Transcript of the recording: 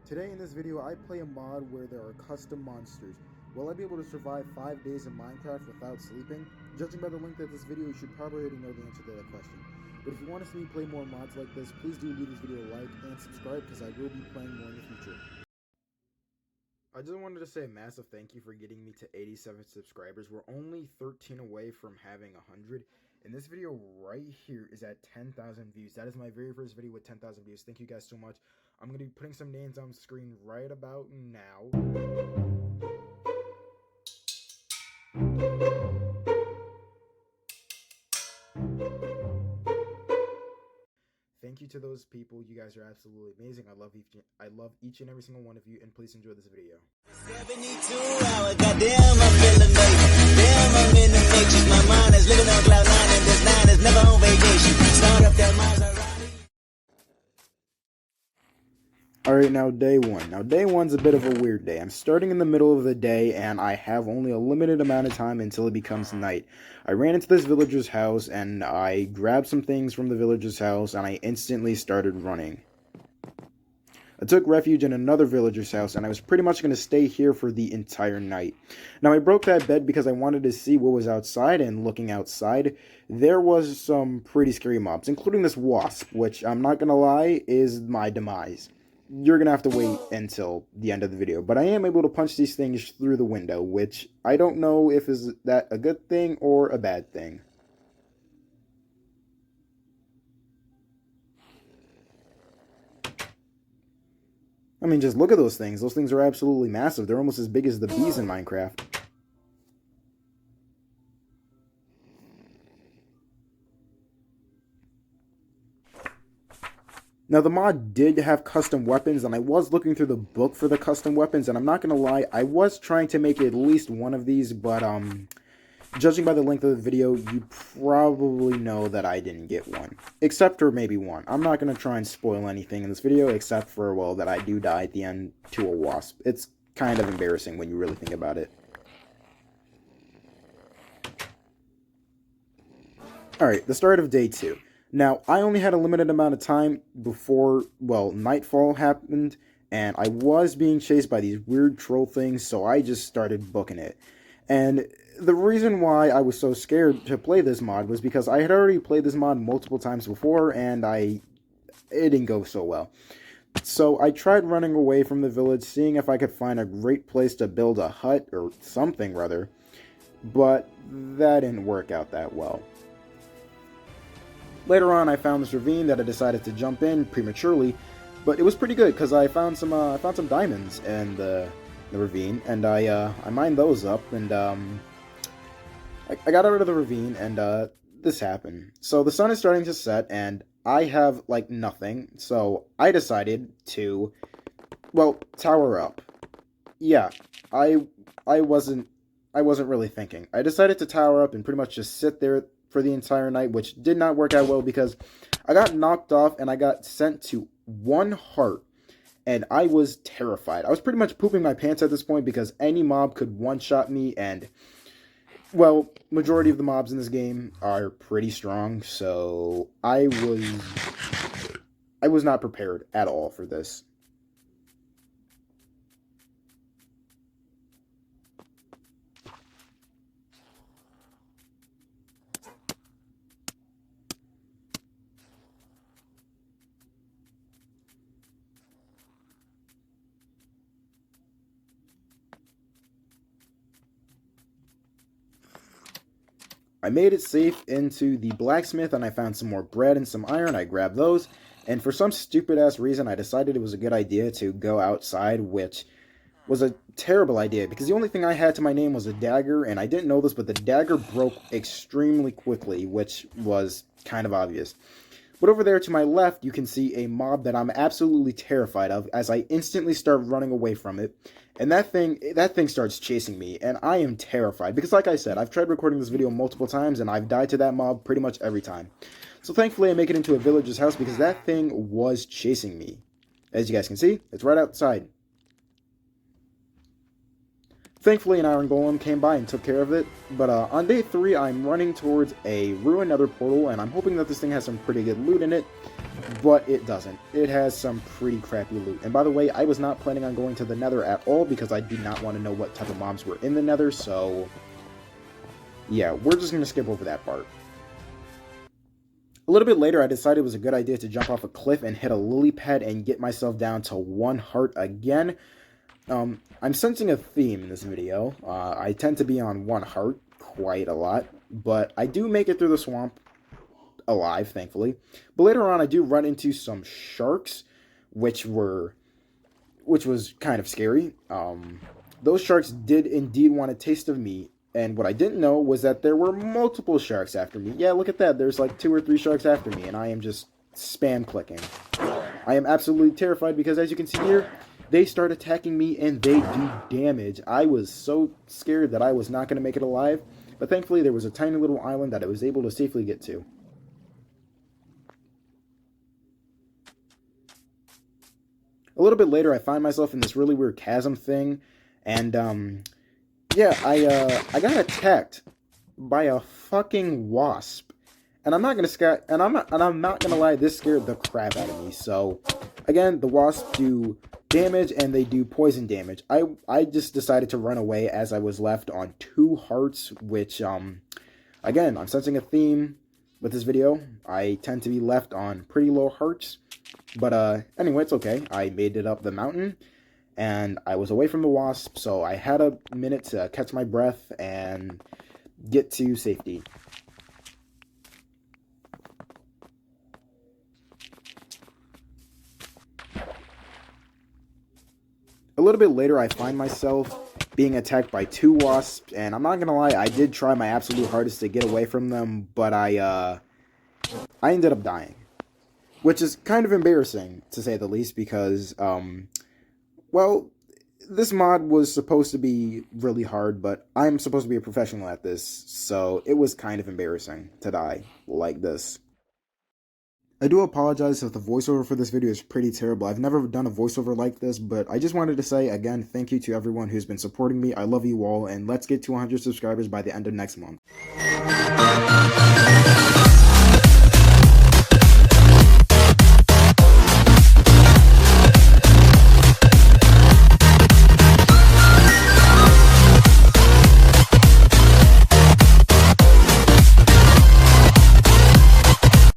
Today in this video, I play a mod where there are custom monsters. Will I be able to survive 5 days in Minecraft without sleeping? Judging by the length of this video, you should probably already know the answer to that question. But if you want to see me play more mods like this, please do leave this video a like and subscribe because I will be playing more in the future. I just wanted to say a massive thank you for getting me to 87 subscribers. We're only 13 away from having 100. And this video right here is at 10,000 views. That is my very first video with 10,000 views. Thank you guys so much. I'm going to be putting some names on the screen right about now. Thank you to those people. You guys are absolutely amazing. I love each and every single one of you, and please enjoy this video. 72 hours, goddamn, I'm feeling amazing. Damn, I'm in the matrix. My mind is living on cloud nine, and this nine is never on vacation. Start up that Maserati. Alright, now day one. Now day one's a bit of a weird day. I'm starting in the middle of the day and I have only a limited amount of time until it becomes night. I ran into this villager's house and I grabbed some things from the villager's house and I instantly started running. I took refuge in another villager's house and I was pretty much going to stay here for the entire night. Now I broke that bed because I wanted to see what was outside, and looking outside, there was some pretty scary mobs, including this wasp, which I'm not going to lie is my demise. You're going to have to wait until the end of the video. But I am able to punch these things through the window, which I don't know if is that a good thing or a bad thing. I mean, just look at those things. Those things are absolutely massive. They're almost as big as the bees in Minecraft. Now, the mod did have custom weapons, and I was looking through the book for the custom weapons, and I'm not going to lie, I was trying to make at least one of these, but, judging by the length of the video, you probably know that I didn't get one. Except for maybe one. I'm not going to try and spoil anything in this video, except for, well, that I do die at the end to a wasp. It's kind of embarrassing when you really think about it. Alright, the start of day 2. Now, I only had a limited amount of time before, well, nightfall happened, and I was being chased by these weird troll things, so I just started booking it. And the reason why I was so scared to play this mod was because I had already played this mod multiple times before, and it didn't go so well. So I tried running away from the village, seeing if I could find a great place to build a hut, or something rather, but that didn't work out that well. Later on, I found this ravine that I decided to jump in prematurely, but it was pretty good because I found some diamonds in the ravine, and I mined those up, and I got out of the ravine, and this happened. So the sun is starting to set, and I have like nothing, so I decided to, well, tower up. Yeah, I wasn't really thinking. I decided to tower up and pretty much just sit there for the entire night, which did not work out well because I got knocked off and I got sent to 1 heart, and I was terrified. I was pretty much pooping my pants at this point because any mob could one-shot me, and, well, majority of the mobs in this game are pretty strong, so I was not prepared at all for this. I made it safe into the blacksmith, and I found some more bread and some iron. I grabbed those, and for some stupid-ass reason, I decided it was a good idea to go outside, which was a terrible idea, because the only thing I had to my name was a dagger, and I didn't know this, but the dagger broke extremely quickly, which was kind of obvious. But over there to my left, you can see a mob that I'm absolutely terrified of as I instantly start running away from it. And that thing starts chasing me, and I am terrified. Because like I said, I've tried recording this video multiple times, and I've died to that mob pretty much every time. So thankfully I make it into a villager's house because that thing was chasing me. As you guys can see, it's right outside. Thankfully, an iron golem came by and took care of it, but on day 3, I'm running towards a ruined nether portal, and I'm hoping that this thing has some pretty good loot in it. but it doesn't. It has some pretty crappy loot. And by the way, I was not planning on going to the Nether at all because I do not want to know what type of mobs were in the Nether, so yeah, we're just going to skip over that part. A little bit later, I decided it was a good idea to jump off a cliff and hit a lily pad and get myself down to 1 heart again. I'm sensing a theme in this video. I tend to be on 1 heart quite a lot, but I do make it through the swamp alive, thankfully. But later on, I do run into some sharks, which was kind of scary. Those sharks did indeed want a taste of me, and what I didn't know was that there were multiple sharks after me. Yeah, look at that. There's like 2 or 3 sharks after me, and I am just spam clicking. I am absolutely terrified because, as you can see here, they start attacking me and they do damage. I was so scared that I was not going to make it alive, but thankfully there was a tiny little island that I was able to safely get to. A little bit later, I find myself in this really weird chasm thing, and yeah, I got attacked by a fucking wasp, and I'm not gonna lie, this scared the crap out of me. So, again, the wasps do damage and they do poison damage. I just decided to run away as I was left on 2 hearts, which again, I'm sensing a theme with this video. I tend to be left on pretty low hearts. But anyway, it's okay. I made it up the mountain, and I was away from the wasp, so I had a minute to catch my breath and get to safety. A little bit later, I find myself being attacked by 2 wasps, and I'm not gonna lie, I did try my absolute hardest to get away from them, but I ended up dying. Which is kind of embarrassing, to say the least, because, well, this mod was supposed to be really hard, but I'm supposed to be a professional at this, so it was kind of embarrassing to die like this. I do apologize if the voiceover for this video is pretty terrible. I've never done a voiceover like this, but I just wanted to say, again, thank you to everyone who's been supporting me. I love you all, and let's get to 100 subscribers by the end of next month.